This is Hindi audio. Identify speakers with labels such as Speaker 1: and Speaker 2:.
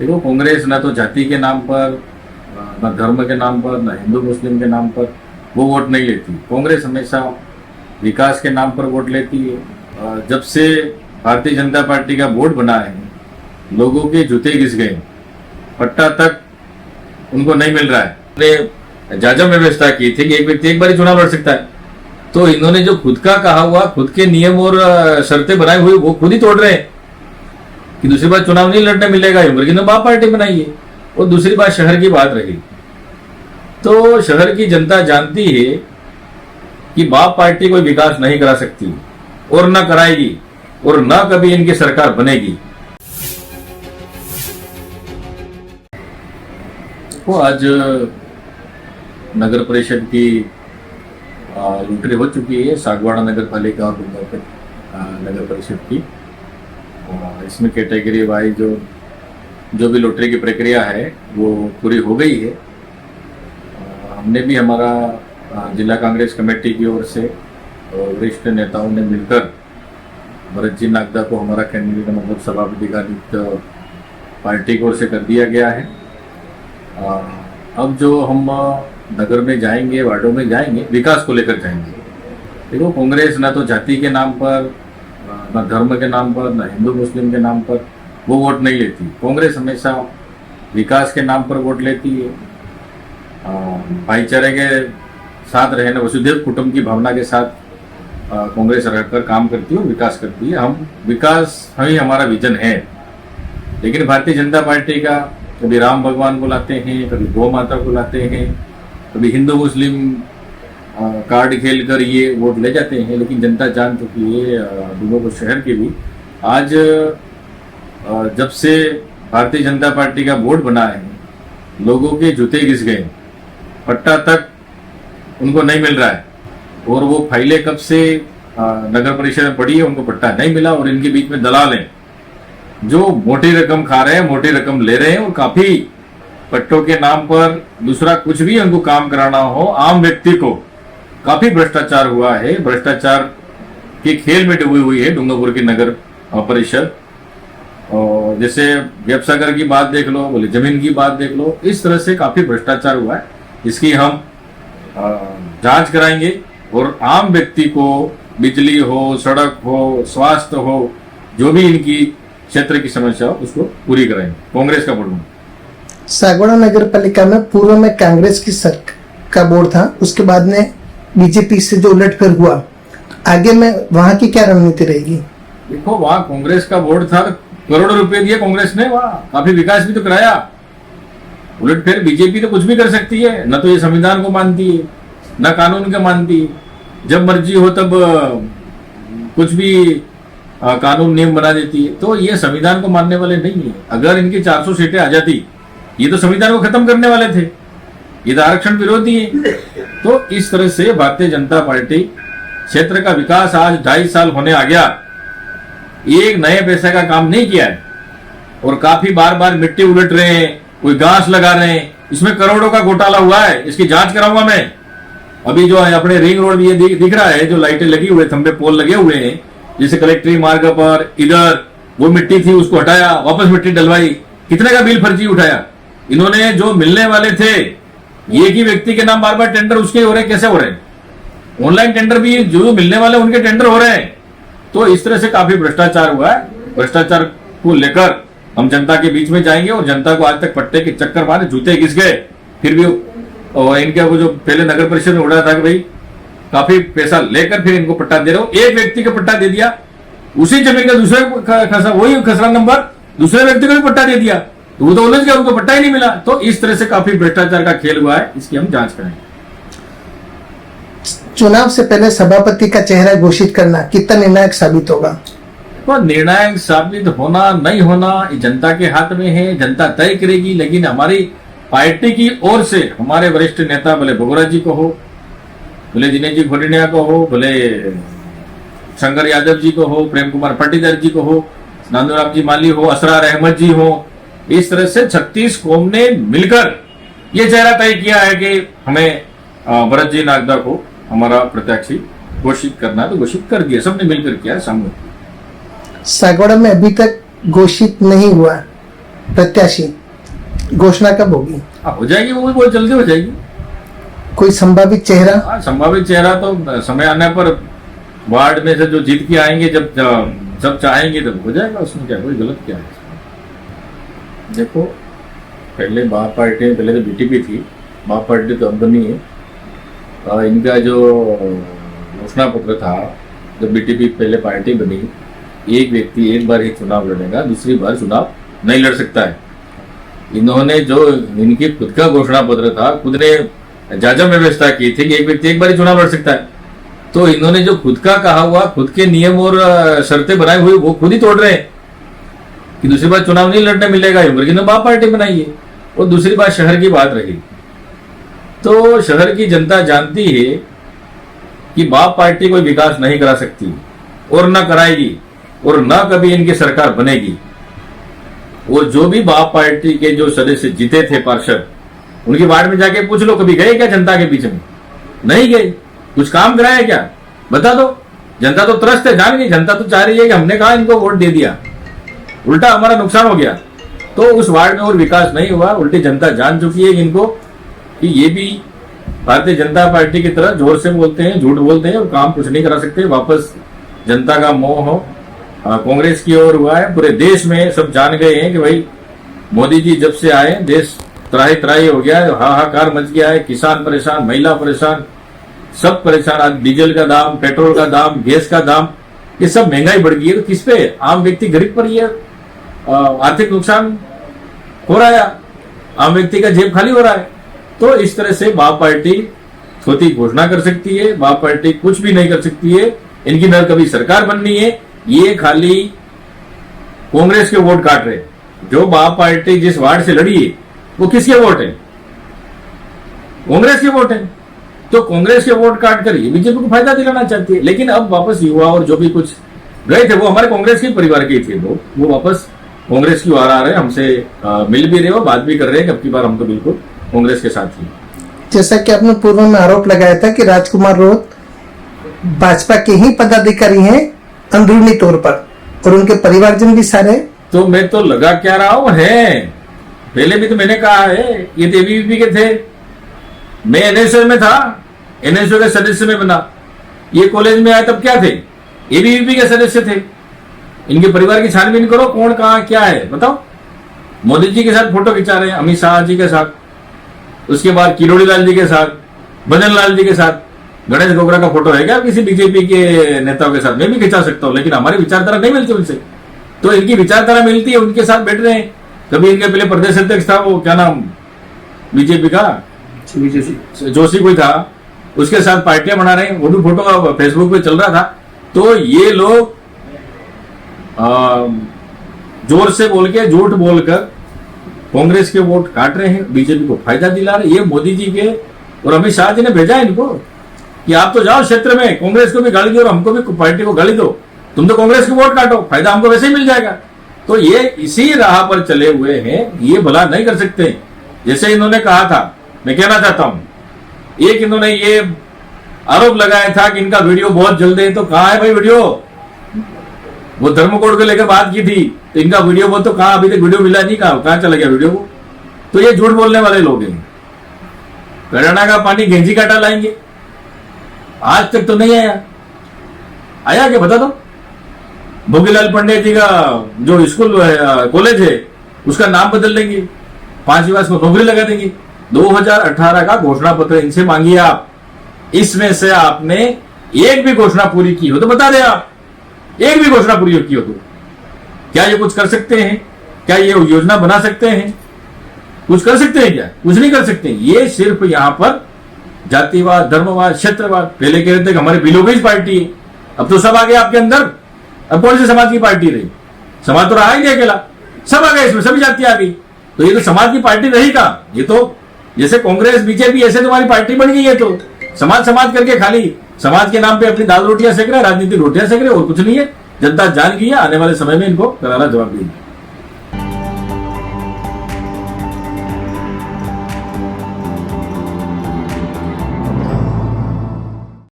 Speaker 1: देखो, कांग्रेस ना तो जाति के नाम पर, ना धर्म के नाम पर, ना हिंदू मुस्लिम के नाम पर वो वोट नहीं लेती। कांग्रेस हमेशा विकास के नाम पर वोट लेती है। जब से भारतीय जनता पार्टी का बोर्ड बना है, लोगों के जूते घिस गए, पट्टा तक उनको नहीं मिल रहा है। उन्होंने जाजम व्यवस्था की थी कि एक व्यक्ति एक बार ही चुनाव लड़ सकता है, तो इन्होंने जो खुद का कहा हुआ, खुद के नियम और शर्तें बनाई हुई वो खुद ही तोड़ रहे हैं कि दूसरी बार चुनाव नहीं लड़ने मिलेगा। उम्र की ने बाप पार्टी बनाई है। और दूसरी बात शहर की बात रही, तो शहर की जनता जानती है कि बाप पार्टी कोई विकास नहीं करा सकती और न कराएगी और न कभी इनकी सरकार बनेगी। वो आज नगर परिषद की लॉटरी हो चुकी है, सागवाड़ा नगर पालिका और नगर परिषद की। इसमें कैटेगरी वाइज जो भी लॉटरी की प्रक्रिया है वो पूरी हो गई है। हमने भी हमारा जिला कांग्रेस कमेटी की ओर से वरिष्ठ नेताओं ने मिलकर भरत जी नागदा को हमारा कैंडिडेट मतलब सभापति का नियुक्त पार्टी की ओर से कर दिया गया है। अब जो हम नगर में जाएंगे, वार्डों में जाएंगे, विकास को लेकर जाएंगे। देखो, कांग्रेस ना तो जाति के नाम पर, ना धर्म के नाम पर, ना हिंदू मुस्लिम के नाम पर वो वोट नहीं लेती। कांग्रेस हमेशा विकास के नाम पर वोट लेती है। भाईचारे के साथ रहने, वसुधैव कुटुंब की भावना के साथ कांग्रेस रहकर काम करती है और विकास करती है। हम विकास ही हमारा विजन है। लेकिन भारतीय जनता पार्टी का कभी राम भगवान को लाते हैं, कभी गौ माता को लाते हैं, कभी हिंदू मुस्लिम कार्ड खेल कर ये वोट ले जाते हैं। लेकिन जनता जान चुकी है, डूंगरपुर शहर की भी आज जब से भारतीय जनता पार्टी का बोर्ड बना है, लोगों के जूते घिस गए, पट्टा तक उनको नहीं मिल रहा है। और वो फाइलें कब से नगर परिषद में पड़ी है, उनको पट्टा नहीं मिला। और इनके बीच में दलाल हैं जो मोटी रकम खा रहे हैं, मोटी रकम ले रहे हैं और काफी पट्टों के नाम पर दूसरा कुछ भी उनको काम कराना हो, आम व्यक्ति को काफी भ्रष्टाचार हुआ है। भ्रष्टाचार के खेल में डूबी हुई है डूंगरपुर की नगर परिषद। और जैसे व्यवसायकर की बात देख लो, बोले जमीन की बात देख लो, इस तरह से काफी भ्रष्टाचार हुआ है। इसकी हम जांच कराएंगे और आम व्यक्ति को बिजली हो, सड़क हो, स्वास्थ्य हो, जो भी इनकी क्षेत्र की समस्या हो उसको पूरी कराएंगे। कांग्रेस का बोर्ड
Speaker 2: सागवाड़ा नगर पालिका में पूर्व में कांग्रेस की का बोर्ड था, उसके बाद में बीजेपी से जो उलटफेर हुआ, आगे में वहां की क्या रणनीति रहेगी?
Speaker 1: देखो, वहां कांग्रेस का बोर्ड था, करोड़ों रुपए दिए कांग्रेस ने, वहां काफी विकास भी तो कराया। उलटफेर बीजेपी तो कुछ भी कर सकती है, न तो ये संविधान को मानती है, न कानून को मानती है। जब मर्जी हो तब कुछ भी कानून नियम बना देती है। तो ये संविधान को मानने वाले नहीं है। अगर इनकी 400 सीटें आ जाती, ये तो संविधान को खत्म करने वाले थे, ये तो आरक्षण विरोधी है। तो इस तरह से भारतीय जनता पार्टी क्षेत्र का विकास आज 2.5 साल होने आ गया, एक नए पैसे का काम नहीं किया है। और काफी बार बार मिट्टी उलट रहे हैं, कोई घास लगा रहे हैं, इसमें करोड़ों का घोटाला हुआ है। इसकी जांच कराऊंगा मैं। अभी जो है अपने रिंग रोड भी ये दिख रहा है, जो लाइटें लगी हुए, खंबे पोल लगे हुए हैं, जैसे कलेक्ट्री मार्ग पर इधर वो मिट्टी थी उसको हटाया, वापस मिट्टी डलवाई, कितने का बिल फर्जी उठाया इन्होंने। जो मिलने वाले थे एक ही व्यक्ति के नाम बार बार टेंडर उसके हो रहे हैं, कैसे हो रहे हैं? ऑनलाइन टेंडर भी जो मिलने वाले उनके टेंडर हो रहे हैं। तो इस तरह से काफी भ्रष्टाचार हुआ है। भ्रष्टाचार को लेकर हम जनता के बीच में जाएंगे और जनता को आज तक पट्टे के चक्कर मारे, जूते घिस गए, फिर भी इनके वो जो पहले नगर परिषद में उड़ा था कि भाई काफी पैसा लेकर फिर इनको पट्टा दे रहे हो, एक व्यक्ति को पट्टा दे दिया, उसी जमीन का दूसरे वही खसरा नंबर दूसरे व्यक्ति को भी पट्टा दे दिया, तो वो तो उलझ गया, उनको पट्टा ही नहीं मिला। तो इस तरह से काफी भ्रष्टाचार का खेल हुआ है, इसकी हम जांच करेंगे।
Speaker 2: चुनाव से पहले सभापति का चेहरा घोषित करना कितना निर्णायक साबित होगा?
Speaker 1: तो निर्णायक साबित होना नहीं होना जनता के हाथ में है, जनता तय करेगी। लेकिन हमारी पार्टी की ओर से हमारे वरिष्ठ नेता, भले भगोरा जी को हो, भले दिनेश जी घोड़िया को हो, भले शंकर यादव जी को हो, प्रेम कुमार पाटीदार जी को हो, नांदूराम जी माली हो, असरार अहमद जी हो, इस तरह से 36 कौम ने मिलकर ये चेहरा तय किया है कि हमें भरत जी नागदा को हमारा प्रत्याशी घोषित करना है। तो घोषित कर दिया, सबने मिलकर किया सामूहिक।
Speaker 2: सागवाड़ा में अभी तक घोषित नहीं हुआ, प्रत्याशी घोषणा कब होगी?
Speaker 1: हो जाएगी, वो भी बहुत जल्दी हो जाएगी।
Speaker 2: कोई संभावित चेहरा?
Speaker 1: हाँ, संभावित चेहरा तो समय आने पर वार्ड में से जो जीत के आएंगे, जब चाहेंगे तब हो जाएगा। उसमें क्या कोई गलत क्या है? देखो, पहले बाप पार्टी, पहले तो बीटीपी थी, बाप पार्टी तो अब बनी है। इनका जो घोषणा पत्र था, जब बीटीपी पहले पार्टी बनी, एक व्यक्ति एक बार ही चुनाव लड़ेगा, दूसरी बार चुनाव नहीं लड़ सकता है। इन्होंने जो इनकी खुद का घोषणा पत्र था, खुद ने जाजम व्यवस्था की थी कि एक व्यक्ति एक बार ही चुनाव लड़ सकता है, तो इन्होंने जो खुद का कहा हुआ, खुद के नियम और शर्तें बनाई हुई, वो खुद ही तोड़ रहे हैं कि दूसरी बार चुनाव नहीं लड़ने मिलेगा। इन्होंने बाप पार्टी बनाई है। और दूसरी बात शहर की बात रही, तो शहर की जनता जानती है कि बाप पार्टी कोई विकास नहीं करा सकती और न कराएगी और न कभी इनकी सरकार बनेगी। और जो भी बाप पार्टी के जो सदस्य जीते थे पार्षद, उनकी वार्ड में जाके पूछ लो, कभी गए क्या जनता के बीच में? नहीं गए। कुछ काम कराया क्या? बता दो। जनता तो त्रस्त है, जान गई। जनता तो चाह रही है कि हमने कहा इनको वोट दे दिया, उल्टा हमारा नुकसान हो गया। तो उस वार्ड में और विकास नहीं हुआ। उल्टी जनता जान चुकी है इनको कि ये भी भारतीय जनता पार्टी की तरह जोर से बोलते हैं, झूठ बोलते हैं और काम कुछ नहीं करा सकते। वापस जनता का मोह कांग्रेस की ओर हुआ है। पूरे देश में सब जान गए हैं कि भाई मोदी जी जब से आए, देश त्राही त्राही हो गया है, हाहाकार मच गया है। किसान परेशान, महिला परेशान, सब परेशान। आज डीजल का दाम, पेट्रोल का दाम, गैस का दाम, ये सब महंगाई बढ़ गई है। तो किस पे? आम व्यक्ति गरीब पर ये आर्थिक नुकसान हो रहा है, आम व्यक्ति का जेब खाली हो रहा है। तो इस तरह से बाप पार्टी छोटी घोषणा कर सकती है, बाप पार्टी कुछ भी नहीं कर सकती है। इनकी न कभी सरकार बननी है। ये खाली कांग्रेस के वोट काट रहे। जो बाप पार्टी जिस वार्ड से लड़ी है, वो किसके वोट है? कांग्रेस के वोट है। तो कांग्रेस के वोट काट कर ये बीजेपी को फायदा दिलाना चाहती है। लेकिन अब वापस युवा और जो भी कुछ गए थे, वो हमारे कांग्रेस के परिवार के थे लोग, वो वापस कांग्रेस की ओर आ रहे हैं, हमसे मिल भी रहे हो, बात भी कर रहे हैं। अब की बार हम तो बिल्कुल कांग्रेस के साथ ही।
Speaker 2: जैसा कि आपने पूर्व में आरोप लगाया था कि राजकुमार रोत भाजपा के ही पदाधिकारी हैं अंदरूनी तौर पर, और उनके परिवारजन भी सारे।
Speaker 1: तो मैं तो लगा क्या रहा हूं है, पहले भी तो मैंने कहा है, ये तो एबीवीपी के थे, मैं एनएसओ में था, एनएसओ के सदस्य में बना। ये कॉलेज में आए तब क्या थे? एबीवीपी के सदस्य थे। इनके परिवार की छानबीन करो, कौन कहां क्या है बताओ। मोदी जी के साथ फोटो खिंचा रहे हैं, अमित शाह जी के साथ, उसके बाद किरोड़ी लाल जी के साथ, भजन लाल जी के साथ। गणेश गोगरा का फोटो है क्या किसी बीजेपी के नेताओं के साथ? मैं भी खिंचा सकता हूं, लेकिन हमारी विचारधारा नहीं मिलती उनसे। तो इनकी विचारधारा मिलती है, उनके साथ बैठ रहे हैं। कभी इनके पहले प्रदेश अध्यक्ष था, वो क्या नाम बीजेपी का, जोशी कोई था, उसके साथ पार्टियां बना रहे हैं। वो भी फोटो फेसबुक पे चल रहा था। तो ये लोग जोर से बोल के, झूठ बोलकर कांग्रेस के वोट काट रहे हैं, बीजेपी को फायदा दिला रहे हैं। ये मोदी जी के और अमित शाह जी ने भेजा है इनको कि आप तो जाओ क्षेत्र में, कांग्रेस को भी गाली दो और हमको भी, पार्टी को गाली दो, तुम तो कांग्रेस के वोट काटो, फायदा हमको वैसे ही मिल जाएगा। तो ये इसी राह पर चले हुए हैं। ये भला नहीं कर सकते। जैसे इन्होंने कहा था, मैं कहना चाहता हूं, एक इन्होंने ये आरोप लगाया था कि इनका वीडियो बहुत जल्द है। तो कहां है भाई वीडियो? वो धर्म कोड को लेकर बात की थी, तो इनका वीडियो वो तो कहां? अभी तक वीडियो मिला नहीं, कहां चला गया वीडियो? तो ये झूठ बोलने वाले लोग हैं। हरियाणा का पानी गेंजी काटा लाएंगे, आज तक तो नहीं आया। आया क्या बता दो? भोगीलाल पंडित जी का जो स्कूल कॉलेज है, उसका नाम बदल देंगे, 5 विभाग को नौकरी लगा देंगे। 2018 का घोषणा पत्र इनसे मांगिए आप, इसमें से आपने एक भी घोषणा पूरी की हो तो बता दे। आप एक भी घोषणा पूरी की हो तो क्या ये कुछ कर सकते हैं? क्या ये योजना बना सकते हैं? कुछ कर सकते हैं क्या? कुछ नहीं कर सकते। ये सिर्फ यहां पर जातिवाद, धर्मवाद, क्षेत्रवाद। पहले कह रहे थे कि हमारे बिलोगेज पार्टी है, अब तो सब आ गए आपके अंदर। अब कौन से समाज की पार्टी रही? समाज तो रहा ही नहीं अकेला, सब आ गए इसमें, सभी जाति आ गई। तो ये तो समाज की पार्टी रही कहां? ये तो जैसे कांग्रेस, बीजेपी, ऐसे तुम्हारी पार्टी बन गई है। तो समाज समाज करके खाली समाज के नाम पे अपनी दाल रोटियां सेक रहे, राजनीतिक रोटियां सेक रहे, और कुछ नहीं है। जनता जान गई है, आने वाले समय में इनको करारा जवाब देगी।